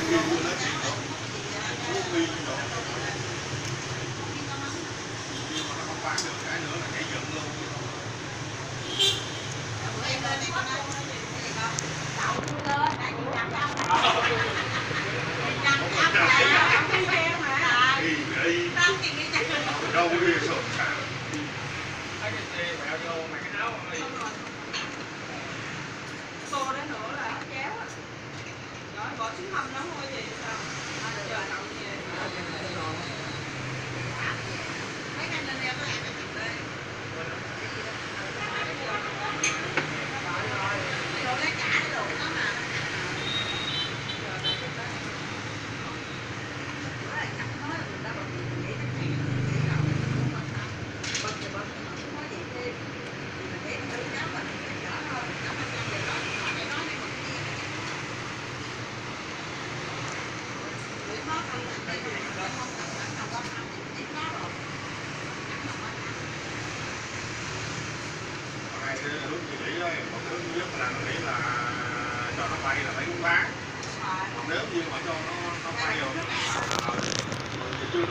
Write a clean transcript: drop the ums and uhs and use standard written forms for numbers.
khi vừa nói chuyện đó cũng khi đó nhưng mà nó không bán được cái nữa là nhảy dựng luôn. Em lên đi con ơi. Đậu luôn lên, tại vì chặt rau mà. Chặt rau mà, không đi theo mà. Đi đi. Không thì đi chặt. Đâu đi sụp sạc. Thấy cái xe mẹ vô mặc cái áo đi. Xô đó nữa là áo chéo á. Rồi bỏ xuống hầm nóng thôi gì sao? Giờ đậu gì vậy? Mấy anh lên đeo cái này cái đây. Đồ lấy cả cái đồ đó mà. Hai cái hướng chị nghĩ đó, một cái hướng duy nhất là nó nghĩ là cho nó bay là phải muốn bán. Còn nếu như mà cho nó bay rồi, chưa